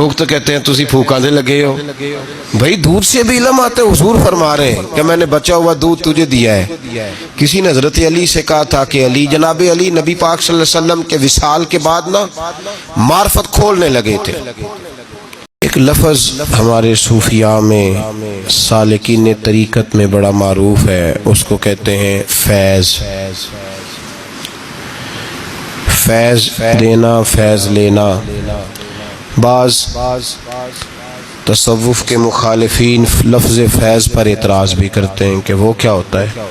لوگ تو کہتے ہیں تسی پھوکاں دے لگے ہو، بھائی دودھ سے بھی علم آتے. حضور فرما رہے ہیں کہ میں نے بچا ہوا دودھ تجھے دیا ہے. کسی نے حضرت علی سے کہا تھا کہ علی، جناب علی نبی پاک صلی اللہ علیہ وسلم کے وصال کے بعد نا معرفت کھولنے لگے تھے. ایک لفظ ہمارے صوفیاء میں، سالکین طریقت میں بڑا معروف ہے، اس کو کہتے ہیں فیض. فیض دینا، فیض لینا. بعض تصوف کے مخالفین لفظ فیض پر اعتراض بھی کرتے ہیں کہ وہ کیا ہوتا ہے.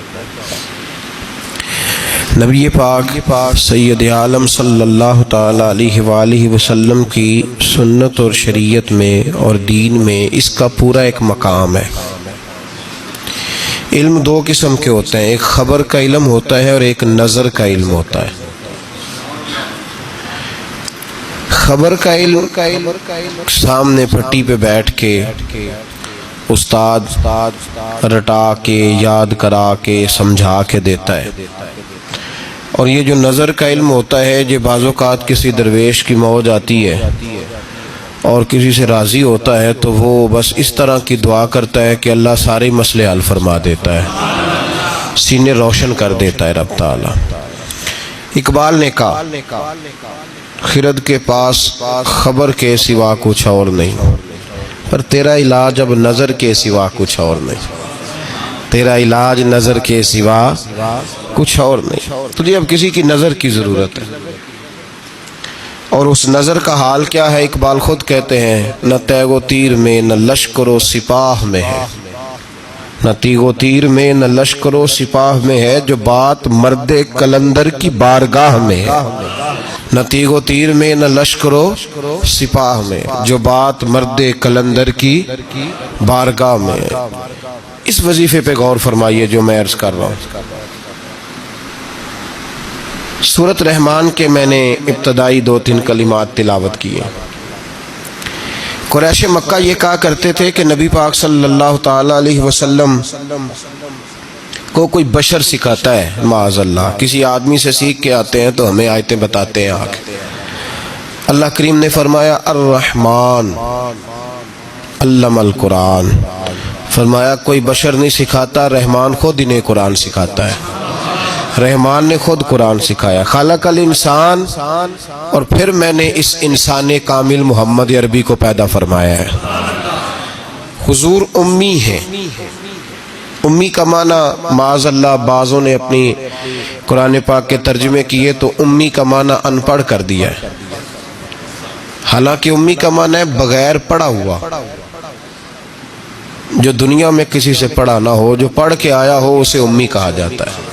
نبی پاک سید عالم صلی اللہ تعالی علیہ وآلہ وسلم کی سنت اور شریعت میں اور دین میں اس کا پورا ایک مقام ہے. علم دو قسم کے ہوتے ہیں، ایک خبر کا علم ہوتا ہے اور ایک نظر کا علم ہوتا ہے. خبر کا علم سامنے پٹی پہ بیٹھ کے استاد رٹا کے یاد کرا کے سمجھا کے دیتا ہے. اور یہ جو نظر کا علم ہوتا ہے، جو بعض اوقات کسی درویش کی موج آتی ہے اور کسی سے راضی ہوتا ہے تو وہ بس اس طرح کی دعا کرتا ہے کہ اللہ سارے مسئلے حل فرما دیتا ہے، سینے روشن کر دیتا ہے رب تعالی. اقبال نے کہا خرد کے پاس خبر کے سوا کچھ اور نہیں، پر تیرا علاج اب نظر کے سوا کچھ اور نہیں. تیرا علاج نظر کے سوا کچھ اور نہیں. تجھے اب کسی کی نظر کی ضرورت ہے، اور اس نظر کا حال کیا ہے؟ اقبال خود کہتے ہیں نہ تیغ و تیر میں نہ لشکر و سپاہ میں ہے، نہ تیغ و تیر میں نہ لشکر و سپاہ میں ہے، جو بات مرد قلندر کی بارگاہ میں ہے. نہ تیغ و تیر میں نہ لشکر و سپاہ میں، جو بات مرد قلندر کی بارگاہ میں ہے. اس وظیفے پہ غور فرمائیے جو میں عرض کر رہا ہوں. سورۃ رحمان کے میں نے ابتدائی 2-3 کلمات تلاوت کیے. قریش مکہ یہ کہا کرتے تھے کہ نبی پاک صلی اللہ تعالی علیہ وسلم کو کوئی بشر سکھاتا ہے، معاذ اللہ کسی آدمی سے سیکھ کے آتے ہیں تو ہمیں آیتیں بتاتے ہیں آگے. اللہ کریم نے فرمایا الرحمن علم القرآن، فرمایا کوئی بشر نہیں سکھاتا، رحمان خود انہیں قرآن سکھاتا ہے. رحمان نے خود قرآن سکھایا. خلق الانسان، اور پھر میں نے اس انسان کامل محمد عربی کو پیدا فرمایا ہے. حضور امی ہیں. امی کا معنی معاذ اللہ بعضوں نے اپنی قرآن پاک کے ترجمے کیے تو امی کا معنی ان پڑھ کر دیا ہے، حالانکہ امی کا معنی ہے بغیر پڑھا ہوا، جو دنیا میں کسی سے پڑھا نہ ہو، جو پڑھ کے آیا ہو اسے امی کہا جاتا ہے.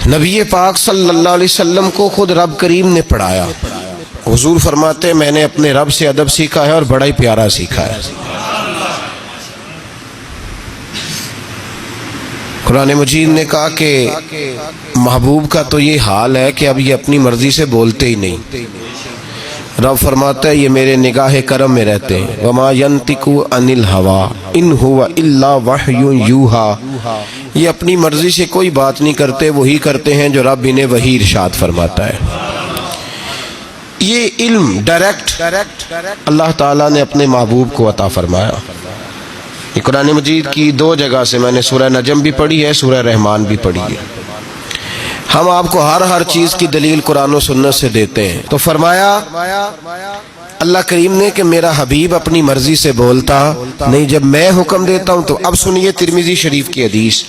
نبی پاک صلی اللہ علیہ وسلم کو خود رب کریم نے پڑھایا. حضور فرماتے ہیں میں نے اپنے رب سے ادب سیکھا ہے اور بڑا ہی پیارا سیکھا ہے. قرآن مجید نے کہا کہ محبوب کا تو یہ حال ہے کہ اب یہ اپنی مرضی سے بولتے ہی نہیں. رب فرماتا ہے یہ میرے نگاہ کرم میں رہتے ہیں. وما ينطق عن الهوى ان هو الا وحی یوحى، یہ اپنی مرضی سے کوئی بات نہیں کرتے، وہی کرتے ہیں جو رب انہیں وحی ارشاد فرماتا ہے. یہ علم ڈائریکٹ اللہ تعالیٰ نے اپنے محبوب کو عطا فرمایا. قرآن مجید کی 2 جگہ سے میں نے سورہ نجم بھی پڑھی ہے، سورہ رحمان بھی پڑھی ہے. ہم آپ کو ہر چیز کی دلیل قرآن و سنت سے دیتے ہیں. تو فرمایا اللہ کریم نے کہ میرا حبیب اپنی مرضی سے بولتا نہیں، جب میں حکم دیتا ہوں تو. اب سنیے ترمذی شریف کی حدیث،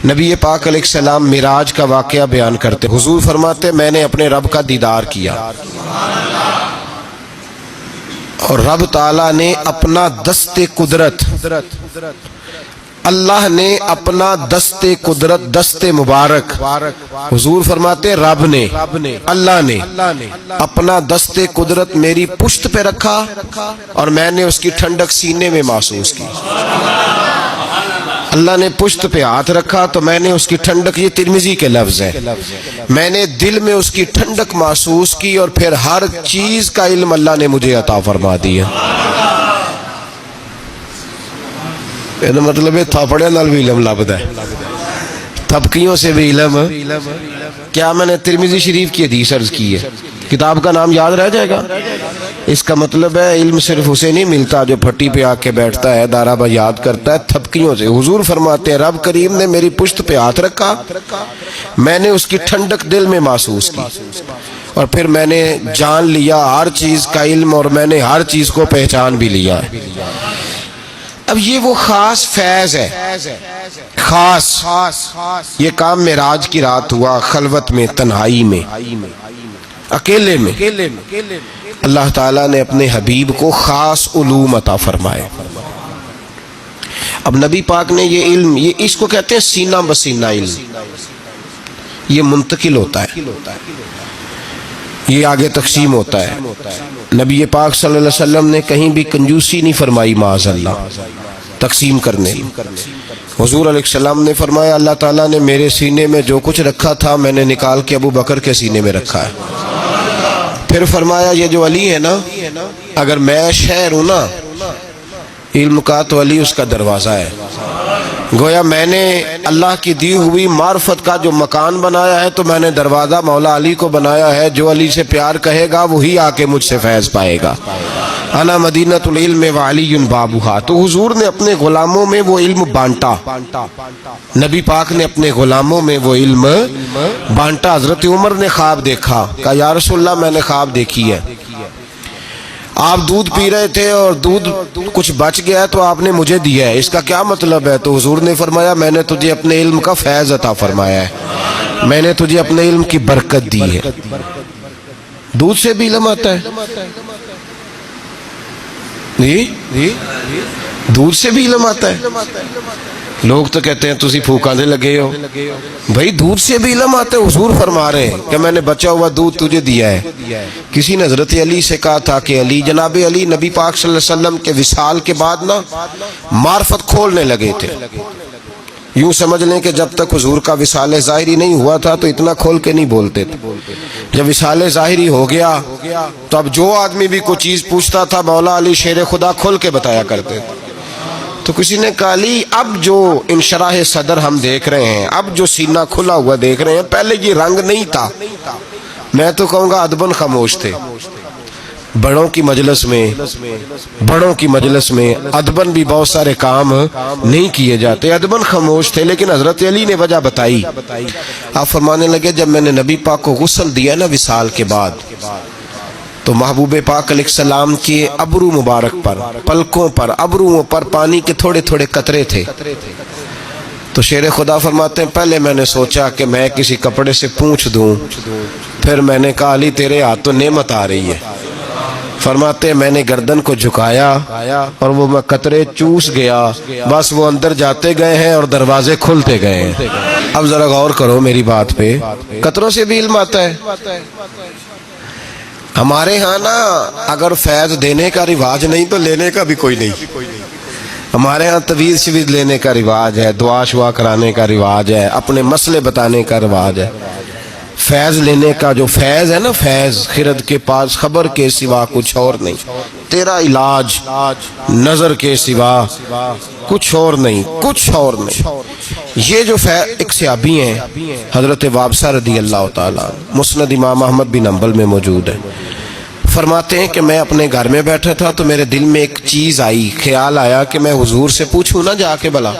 نبی پاک علیہ السلام معراج کا واقعہ بیان کرتے. حضور فرماتے میں نے اپنے رب کا دیدار کیا اور رب تعالیٰ نے اپنا دست قدرت، اللہ نے اپنا دست قدرت، دست مبارک، حضور فرماتے رب نے، اللہ نے اپنا دست قدرت میری پشت پہ رکھا اور میں نے اس کی ٹھنڈک سینے میں محسوس کی. اللہ نے پشت پہ ہاتھ رکھا تو میں نے اس کی ٹھنڈک، یہ ترمذی کے لفظ ہے، میں نے دل میں اس کی ٹھنڈک محسوس کی اور پھر ہر چیز کا علم اللہ نے مجھے عطا فرما دیا. یہ مطلب ہے تھاپڑے نال بھی علم لبدا ہے، تھپکیوں سے بھی علم. کیا میں نے ترمذی شریف کی حدیث عرض کی ہے؟ کتاب کا نام یاد رہ جائے گا؟ اس کا مطلب ہے علم صرف اسے نہیں ملتا جو پھٹی پہ آ کے بیٹھتا ہے، دارابہ یاد کرتا ہے تھپکیوں سے۔ حضور فرماتے ہیں رب کریم نے میری پشت پہ ہاتھ رکھا، میں نے اس کی ٹھنڈک دل میں محسوس کی، اور پھر میں نے جان لیا ہر چیز کا علم، اور میں نے ہر چیز کو پہچان بھی لیا ہے۔ اب یہ وہ خاص فیض ہے، خاص یہ کام معراج کی رات ہوا، خلوت میں، تنہائی میں، اکیلے میں اللہ تعالیٰ نے اپنے حبیب کو خاص علوم عطا فرمائے۔ اب نبی پاک نے یہ علم، یہ اس کو کہتے ہیں سینہ بسینہ علم، یہ منتقل ہوتا ہے، یہ آگے تقسیم ہوتا ہے۔ نبی پاک صلی اللہ علیہ وسلم نے کہیں بھی کنجوسی نہیں فرمائی معاذ اللہ تقسیم کرنے۔ حضور علیہ السلام نے فرمایا اللہ تعالیٰ نے میرے سینے میں جو کچھ رکھا تھا میں نے نکال کے ابو بکر کے سینے میں رکھا ہے۔ پھر فرمایا یہ جو علی ہے نا، اگر میں شہر ہوں نا علم کا تو علی اس کا دروازہ ہے۔ گویا میں نے اللہ کی دی ہوئی معرفت کا جو مکان بنایا ہے تو میں نے دروازہ مولا علی کو بنایا ہے، جو علی سے پیار کہے گا وہی آ کے مجھ سے فیض پائے گا۔ انا مدینۃ العلم وعلی بابھا۔ تو حضور نے اپنے غلاموں میں وہ علم بانٹا، نبی پاک نے اپنے غلاموں میں وہ علم بانٹا۔ حضرت عمر نے خواب دیکھا، کہا یا رسول اللہ میں نے خواب دیکھی ہے، آپ دودھ پی رہے تھے اور دودھ کچھ بچ گیا تو آپ نے مجھے دیا ہے، اس کا کیا مطلب ہے؟ تو حضور نے فرمایا میں نے تجھے اپنے علم کا فیض عطا فرمایا ہے، میں نے تجھے اپنے علم کی برکت دی ہے۔ دودھ سے بھی علم آتا ہے جی، دودھ سے بھی علم آتا ہے۔ لوگ تو کہتے ہیں تسی پھوکاں دے لگے ہو، بھائی دودھ سے بھی علم آتا ہے۔ حضور فرما رہے ہیں کہ میں نے بچا ہوا دودھ تجھے دیا ہے۔ کسی نے حضرت علی سے کہا تھا کہ علی، جناب علی نبی پاک صلی اللہ علیہ وسلم کے وصال کے بعد نا معرفت کھولنے لگے تھے، یوں سمجھ لیں کہ جب تک حضور کا وصال ظاہری نہیں ہوا تھا تو اتنا کھول کے نہیں بولتے تھے، جب وصال ظاہری ہو گیا تو اب جو آدمی بھی کوئی چیز پوچھتا تھا مولا علی شیر خدا کھول کے بتایا کرتے تھے۔ تو کسی نے کہا علی اب جو انشراح صدر ہم دیکھ رہے ہیں، اب جو سینہ کھلا ہوا دیکھ رہے ہیں، پہلے یہ رنگ نہیں تھا، میں تو کہوں گا ادبن خاموش تھے۔ بڑوں کی مجلس میں ادبن بھی بہت سارے کام نہیں کیے جاتے، ادبن خاموش تھے، لیکن حضرت علی نے وجہ بتائی۔ آپ فرمانے لگے جب میں نے نبی پاک کو غسل دیا نا وصال کے بعد، تو محبوب پاک علیہ السلام کے ابرو مبارک پر، پلکوں پر، ابروؤں پر پانی کے تھوڑے تھوڑے قطرے تھے۔ تو شیر خدا فرماتے ہیں پہلے میں نے سوچا کہ میں کسی کپڑے سے پونچھ دوں، پھر میں نے کہا علی تیرے ہاتھ تو نعمت آ رہی ہے۔ فرماتے ہیں میں نے گردن کو جھکایا اور وہ میں قطرے چوس گیا، بس وہ اندر جاتے گئے ہیں اور دروازے کھلتے گئے ہیں۔ اب ذرا غور کرو میری بات پہ، قطروں سے بھی علم آتا ہے۔ ہمارے ہاں نا اگر فیض دینے کا رواج نہیں تو لینے کا بھی کوئی نہیں۔ ہمارے ہاں تویز شویز لینے کا رواج ہے، دعا شعا کرانے کا رواج ہے، اپنے مسئلے بتانے کا رواج ہے۔ فیض لینے کا جو فیض ہے نا، فیض خرد کے پاس خبر کے سوا کچھ اور نہیں، تیرا علاج نظر کے سوا کچھ اور نہیں، کچھ اور نہیں۔ یہ جو ایک صحابی ہیں حضرت وابسہ رضی اللہ تعالیٰ، مسند امام احمد بن حنبل میں موجود ہے، فرماتے ہیں کہ میں اپنے گھر میں بیٹھا تھا تو میرے دل میں ایک چیز آئی، خیال آیا کہ میں حضور سے پوچھوں نا جا کے بلا،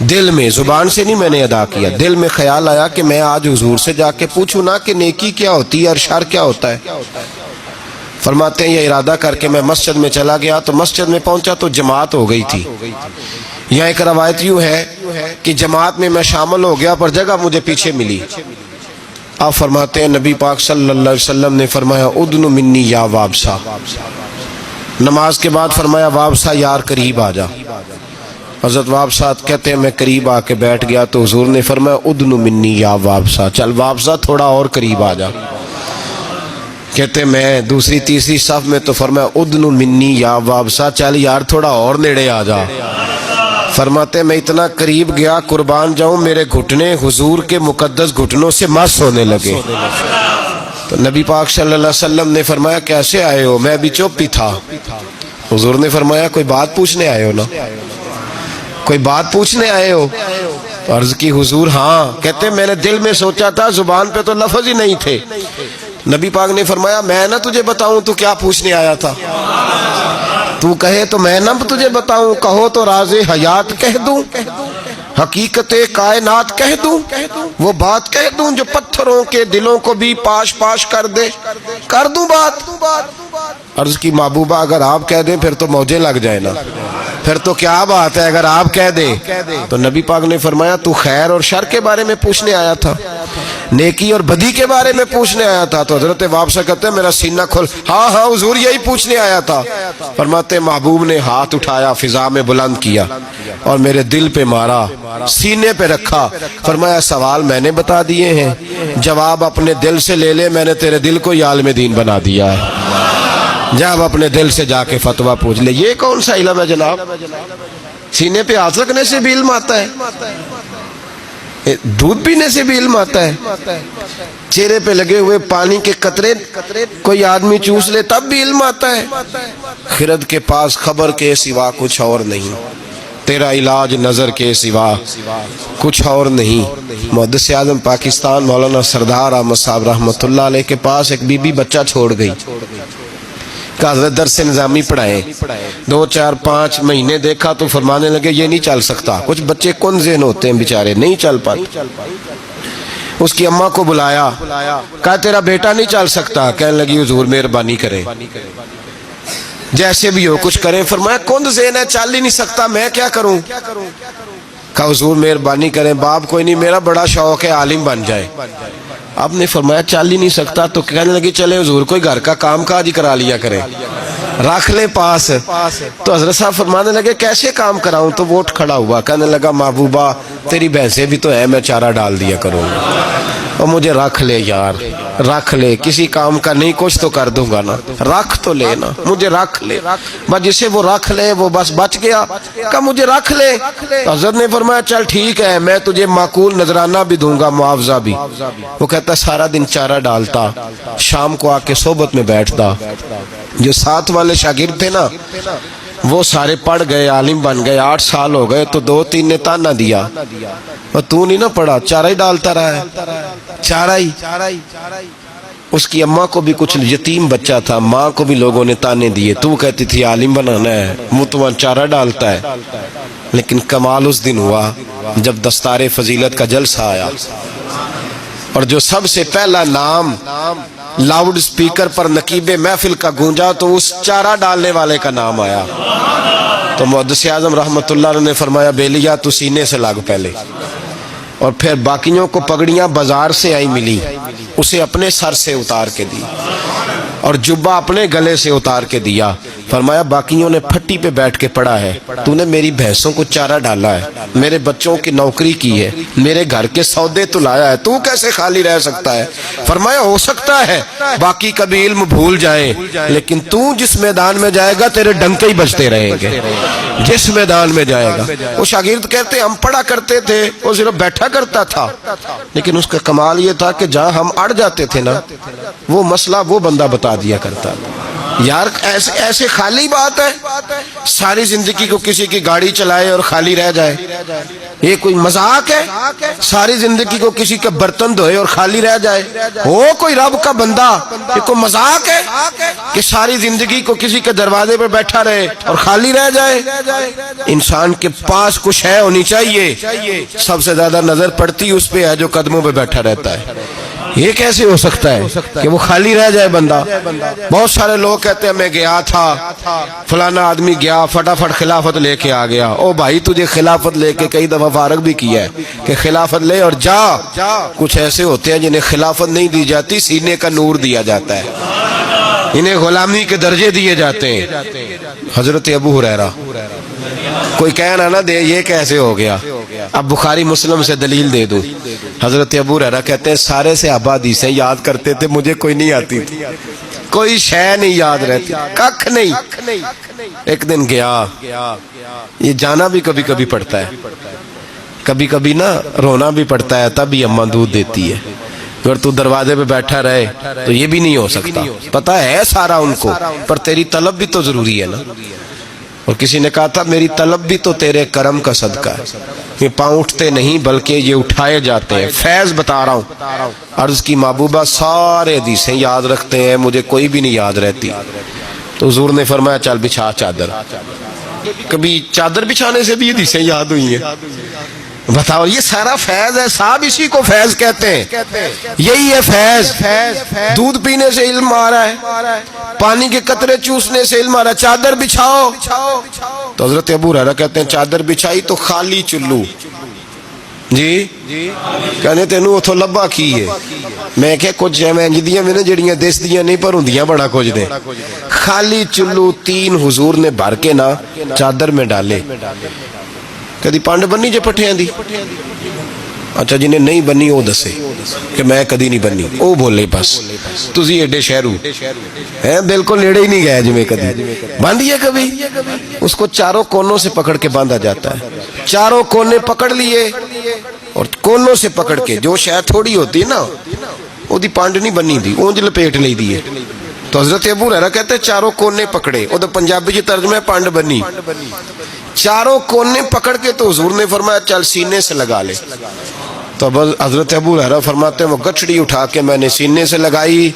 دل میں، زبان سے نہیں میں نے ادا کیا، دل میں خیال آیا کہ میں آج حضور سے جا کے پوچھوں نا کہ نیکی کیا ہوتی ہے اور شر کیا ہوتا ہے۔ فرماتے ہیں یہ ارادہ کر کے میں مسجد میں چلا گیا، تو مسجد میں پہنچا تو جماعت ہو گئی تھی۔ یہاں ایک روایت یوں ہے کہ جماعت میں شامل ہو گیا پر جگہ مجھے پیچھے ملی۔ آپ فرماتے ہیں نبی پاک صلی اللہ علیہ وسلم نے فرمایا ادن منی یا وابسہ، نماز کے بعد فرمایا وابسہ یار قریب آ جا۔ حضرت وابسہ کہتے ہیں میں قریب آ کے بیٹھ گیا تو حضور نے فرمایا ادن منی یا وابسہ، چل وابسہ تھوڑا اور قریب آ جا۔ کہتے ہیں میں دوسری تیسری صف میں تو فرمایا ادن منی یا وابسہ، چل یار تھوڑا اور نیڑے آ جا۔ فرماتے ہیں میں اتنا قریب گیا قربان جاؤں میرے گھٹنے حضور کے مقدس گھٹنوں سے مس ہونے لگے۔ تو نبی پاک صلی اللہ علیہ وسلم نے فرمایا کیسے آئے ہو؟ میں بھی چپ ہی تھا۔ حضور نے فرمایا کوئی بات پوچھنے آئے ہو نا، کوئی بات پوچھنے آئے ہو؟ عرض کی حضور ہاں۔ کہتے ہیں میں نے دل میں سوچا تھا، زبان پہ تو لفظ ہی نہیں تھے، نبی پاک نے فرمایا میں نہ تجھے بتاؤں تو کیا پوچھنے آیا تھا؟ تو کہے تو میں نہ تجھے بتاؤں، کہو تو راز حیات کہہ دوں، حقیقت کائنات کہہ دوں، وہ بات کہہ دوں جو پتھروں کے دلوں کو بھی پاش پاش کر دے، کر دوں بات؟ عرض کی محبوبہ اگر آپ کہہ دیں پھر تو موجیں لگ جائے نا، پھر تو کیا بات ہے اگر آپ کہہ دیں۔ تو نبی پاک نے فرمایا تو خیر اور شر کے بارے میں پوچھنے آیا تھا، نیکی اور بدی کے بارے میں پوچھنے آیا تھا؟ تو حضرت واپس کہتے ہیں میرا سینہ کھل، ہاں ہاں حضور یہی پوچھنے آیا تھا۔ فرماتے محبوب نے ہاتھ اٹھایا، فضا میں بلند کیا اور میرے دل پہ مارا، سینے پہ رکھا، فرمایا سوال میں نے بتا دیے ہیں، جواب اپنے دل سے لے لے، میں نے تیرے دل کو عالم دین بنا دیا ہے، جب اپنے دل سے جا کے فتویٰ پوچھ لے۔ یہ کون سا علم ہے جناب؟ سینے پہ ہاتھ رکھنے سے بھی علم آتا ہے، دودھ پینے سے بھی علم آتا ہے، چہرے پہ لگے ہوئے پانی کے قطرے کوئی آدمی چوس لے تب بھی علم آتا ہے۔ خرد کے پاس خبر کے سوا کچھ اور نہیں، تیرا علاج نظر کے سوا کچھ اور نہیں۔ محدث اعظم پاکستان مولانا سردار احمد صاحب رحمۃ اللہ علیہ کے پاس ایک بی بی بچہ چھوڑ گئی، کہ حضرت درس نظامی پڑھائیں، 2 4 5 مہینے دیکھا تو فرمانے لگے یہ نہیں چل سکتا، کچھ بچے کن ذہن ہوتے ہیں بیچارے، نہیں چل پاتے۔ اس کی اماں کو بلایا، کہا تیرا بیٹا نہیں چل سکتا، کہنے لگی حضور مہربانی کریں، جیسے بھی ہو کچھ کریں۔ فرمایا کن ذہن ہے، چل ہی نہیں سکتا، میں کیا کروں؟ کہا حضور مہربانی کریں، باپ کوئی نہیں، میرا بڑا شوق ہے عالم بن جائے۔ آپ نے فرمایا چل ہی نہیں سکتا، تو کہنے لگی چلے حضور کوئی گھر کا کام کاج ہی کرا لیا کرے، رکھ لے پاس۔ تو حضرت صاحب فرمانے لگے کیسے کام کراؤں؟ تو وہ اٹھ کھڑا ہوا، کہنے لگا محبوبہ تیری بھینسیں بھی تو ہے، میں چارہ ڈال دیا کروں گا، اور مجھے رکھ لے یار، رکھ لے، کسی کام کا نہیں کچھ تو کر دوں گا نا، رکھ تو لے نا، مجھے رکھ لے۔ بس جسے وہ رکھ لے وہ بس بچ گیا، کہا مجھے رکھ لے۔ حضرت نے فرمایا چل ٹھیک ہے، میں تجھے معقول نذرانہ بھی دوں گا، معاوضہ بھی۔ وہ کہتا سارا دن چارہ ڈالتا، شام کو آ کے صحبت میں بیٹھتا، جو ساتھ والے شاگرد تھے نا وہ سارے پڑھ گئے، عالم بن گئے، 8 سال ہو گئے، تو 2 3 نے تانا دیا، اور تو نہیں نہ پڑھا، چارہ ہی ڈالتا رہا ہے، چارہ ہی۔ اس کی اماں کو بھی کچھ یتیم بچہ تھا، ماں کو بھی لوگوں نے تانے دیے، تو کہتی تھی عالم بنانا ہے، وہ تو چارہ ڈالتا ہے۔ لیکن کمال اس دن ہوا جب دستار فضیلت کا جلسہ آیا، اور جو سب سے پہلا نام لاؤڈ سپیکر پر نقیب محفل کا گونجا تو اس چارہ ڈالنے والے کا نام آیا۔ تو محدث اعظم رحمۃ اللہ علیہ نے فرمایا بیلیا تو سینے سے لاگ پہلے، اور پھر باقیوں کو پگڑیاں بازار سے آئی ملی، اسے اپنے سر سے اتار کے دی، اور جبہ اپنے گلے سے اتار کے دیا۔ فرمایا باقیوں نے پھٹی پہ بیٹھ کے پڑھا ہے، تو نے میری بھینسوں کو چارہ ڈالا ہے، میرے بچوں کی نوکری کی ہے، میرے گھر کے سودے تو لایا ہے، تو کیسے خالی رہ سکتا ہے؟ فرمایا ہو سکتا ہے باقی کبھی علم بھول جائیں، لیکن تو جس میدان میں جائے گا تیرے ڈنکے ہی بجتے رہیں گے، جس میدان میں جائے گا۔ وہ شاگرد کہتے ہم پڑھا کرتے تھے، وہ صرف بیٹھا کرتا تھا، لیکن اس کا کمال یہ تھا کہ جہاں ہم اڑ جاتے تھے نا وہ مسئلہ وہ بندہ بتا دیا کرتا۔ یار ایسے خالی بات ہے، ساری زندگی کو کسی کی گاڑی چلائے اور خالی رہ جائے، یہ کوئی مذاق ہے؟ ساری زندگی کو کسی کے برتن دھوئے اور خالی رہ جائے، وہ کوئی رب کا بندہ؟ یہ کوئی مذاق ہے کہ ساری زندگی کو کسی کے دروازے پہ بیٹھا رہے اور خالی رہ جائے؟ انسان کے پاس کچھ ہے ہونی چاہیے، سب سے زیادہ نظر پڑتی اس پہ ہے جو قدموں پہ بیٹھا رہتا ہے۔ یہ کیسے ہو سکتا ہے کہ وہ خالی رہ جائے بندہ؟ بہت سارے لوگ کہتے ہیں میں گیا تھا، فلانا آدمی گیا فٹافٹ خلافت لے کے آ گیا۔ او بھائی تجھے خلافت لے کے کئی دفعہ فارغ بھی کیا ہے کہ خلافت لے اور جا۔ کچھ ایسے ہوتے ہیں جنہیں خلافت نہیں دی جاتی، سینے کا نور دیا جاتا ہے، انہیں غلامی کے درجے دیے جاتے ہیں۔ حضرت ابو ہریرہ، کوئی کہنا نہ دے یہ کیسے ہو گیا، اب بخاری مسلم سے دلیل دے دوں۔ حضرت ابو ہریرہ کہتے ہیں سارے صحابہ حدیثیں یاد کرتے تھے، مجھے کوئی نہیں آتی تھی، کوئی شے نہیں یاد رہتی، ککھ نہیں۔ ایک دن گیا، یہ جانا بھی کبھی کبھی پڑتا ہے، کبھی کبھی نا رونا بھی پڑتا ہے، تب ہی اماں دودھ دیتی ہے۔ اگر تو دروازے پہ بیٹھا رہے تو یہ بھی نہیں ہو سکتا، پتہ ہے سارا ان کو، پر تیری طلب بھی تو ضروری ہے نا۔ اور کسی نے کہا تھا میری طلب بھی تو تیرے کرم کا صدقہ ہے، یہ پاؤں اٹھتے نہیں بلکہ یہ اٹھائے جاتے ہیں، فیض بتا رہا ہوں۔ عرض کی محبوبہ سارے حدیثیں یاد رکھتے ہیں، مجھے کوئی بھی نہیں یاد رہتی۔ تو حضور نے فرمایا چل بچھا چادر۔ کبھی چادر بچھانے سے بھی حدیثیں یاد ہوئی ہیں؟ بتاؤ، یہ سارا فیض ہے صاحب، اسی کو فیض کہتے ہیں، یہی ہے فیض۔ دودھ پینے سے علم آ رہا ہے، پانی کے قطرے چوسنے سے علم آ رہا ہے، چادر بچھاؤ۔ تو حضرت ابو ہریرہ کہتے ہیں چادر بچھائی تو خالی چلو جی کہنے تینوں اتھو لبا کی ہے۔ میں کہ کچھ میں جدیاں میں نے جڑیاں دیس دیاں نہیں پر ہوندیاں بڑا کچھ دے۔ خالی چلو 3 حضور نے بھر کے نا چادر میں ڈالے۔ کدی پانڈ بنی جے پٹھیاں دی؟ اچھا جنہیں نہیں بنی وہ دسے کہ میں کدی نہیں بنی، وہ بولے بس تسی ایڈے شہرو ہیں، بالکل ایڈے ہی نہیں گئے جی میں کدی باندھی ہے کبھی۔ اس کو چاروں کونوں سے پکڑ کے باندھا جاتا ہے، چاروں کونے پکڑ لیے اور کونوں سے پکڑ کے، جو شاید تھوڑی ہوتی ہے نا وہ دی پانڈ نہیں بنی دی، اونج لپیٹ لی دی ہے۔ تو حضرت ابو ہریرہ کہتے ہیں چاروں کونے پکڑے، وہ تو پنجابی جی ترجمہ ہے پانڈ بنی، چاروں کونے پکڑ کے تو حضور نے فرمایا چل سینے سے لگا لے۔ تو حضرت ابو ہریرہ فرماتے ہیں وہ گچڑی اٹھا کے میں نے سینے سے لگائی،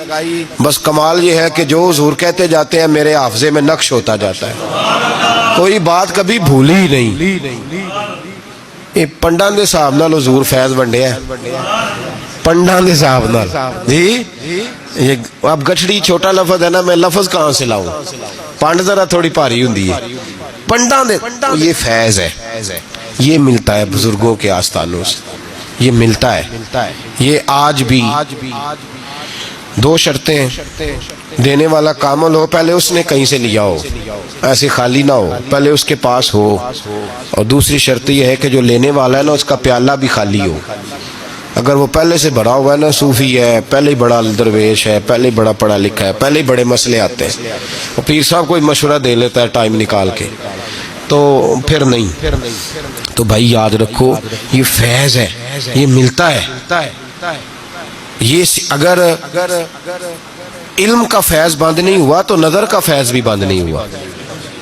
بس کمال یہ ہے کہ جو حضور کہتے جاتے ہیں میرے حافظے میں نقش ہوتا جاتا ہے، کوئی بات کبھی بھولی ہی نہیں۔ یہ پنڈاں دے صاحب نال حضور فیض ونڈیا ہے، پنڈاں دے صاحب نال جی۔ یہ اب گچڑی چھوٹا لفظ ہے نا، میں لفظ کہاں سے لاؤں، پانڈ ذرا تھوڑی بھاری ہوندی ہے، پنڈاں دے یہ فیض ہے، یہ ملتا ہے بزرگوں کے آستانوں سے، یہ ملتا ہے۔ یہ آج بھی 2 شرطیں ہیں، دینے والا کامل ہو، پہلے اس نے کہیں سے لیا ہو، ایسے خالی نہ ہو، پہلے اس کے پاس ہو، اور دوسری شرط یہ ہے کہ جو لینے والا ہے نا اس کا پیالہ بھی خالی ہو۔ اگر وہ پہلے سے بھرا ہوا ہے نا، صوفی ہے، پہلے ہی بڑا درویش ہے، پہلے ہی بڑا پڑھا لکھا ہے، پہلے ہی بڑے مسئلے آتے ہیں، اور پیر صاحب کوئی مشورہ دے لیتا ہے ٹائم نکال کے، تو پھر نہیں۔ تو بھائی یاد رکھو یہ فیض ہے، یہ ملتا ہے۔ یہ اگر علم کا فیض بند نہیں ہوا تو نظر کا فیض بھی بند نہیں ہوا۔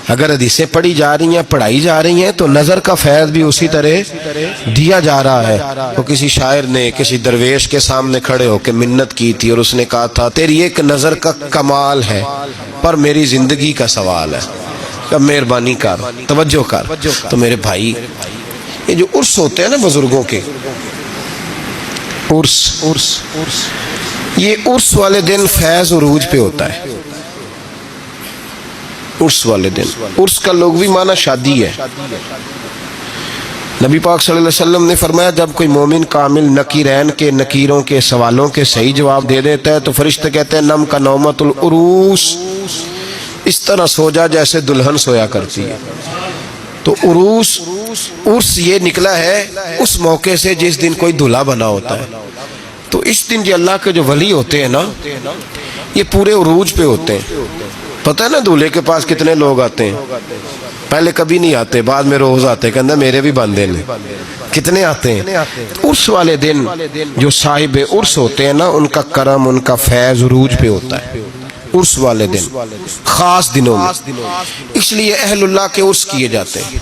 اگر حدیثیں پڑھی جا رہی ہیں، پڑھائی جا رہی ہیں، تو نظر کا فیض بھی اسی طرح دیا جا رہا ہے۔ تو کسی شاعر نے کسی درویش کے سامنے کھڑے ہو کے منت کی تھی اور اس نے کہا تھا تیری ایک نظر کا کمال ہے پر میری زندگی کا سوال ہے، اب مہربانی کر، توجہ کر۔ تو میرے بھائی یہ جو عرس ہوتے ہیں نا بزرگوں کے، عرس، یہ عرس والے دن فیض عروج پہ ہوتا ہے۔ عرس والے دن، عرس کا لغوی معنی شادی ہے۔ نبی پاک صلی اللہ علیہ وسلم نے فرمایا جب کوئی مومن کامل نکیرین کے نکیروں کے سوالوں کے صحیح جواب دے دیتا ہے تو فرشتے کہتے ہیں نم کا نومت العروس، اس طرح سو جا جیسے دلہن سویا کرتی ہے۔ تو عرس یہ نکلا ہے اس موقع سے جس دن کوئی دلہا بنا ہوتا ہے۔ تو اس دن جو اللہ کے جو ولی ہوتے ہیں نا، یہ پورے عروج پہ ہوتے ہیں۔ پتہ ہے نا دولہے کے پاس کتنے لوگ آتے ہیں؟ پہلے کبھی نہیں آتے، بعد میں روز آتے، کہندہ میرے بھی بندے نے۔ کتنے آتے ہیں؟ عرس والے دن جو صاحب عرس ہوتے ہیں نا، ان کا کرم، ان کا فیض عروج پہ ہوتا ہے عرس والے دن، خاص دنوں میں۔ اس لیے اہل اللہ کے عرس کیے جاتے ہیں،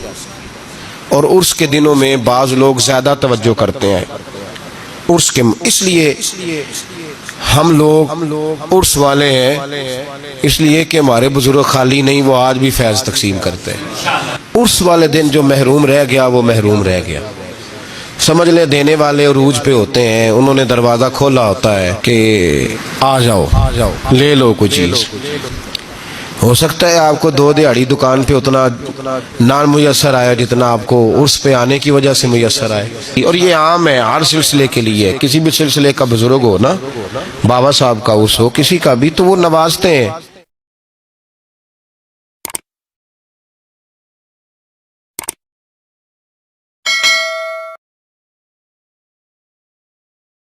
اور عرس کے دنوں میں بعض لوگ زیادہ توجہ کرتے ہیں عرس کے، اس لیے ہم لوگ عرس والے ہیں، اس لیے کہ ہمارے بزرگ خالی نہیں، وہ آج بھی فیض تقسیم کرتے ہیں۔ عرس والے دن جو محروم رہ گیا وہ محروم رہ گیا، سمجھ لیں دینے والے عروج پہ ہوتے ہیں، انہوں نے دروازہ کھولا ہوتا ہے کہ آ جاؤ لے لو کوئی چیز۔ ہو سکتا ہے آپ کو 2 دہاڑی دکان پہ اتنا نان میسر آیا جتنا آپ کو عرس پہ آنے کی وجہ سے میسر آئے، اور یہ عام ہے ہر سلسلے کے لیے۔ کسی بھی سلسلے کا بزرگ ہو نا، بابا صاحب کا عرس ہو، کسی کا بھی، تو وہ نوازتے ہیں۔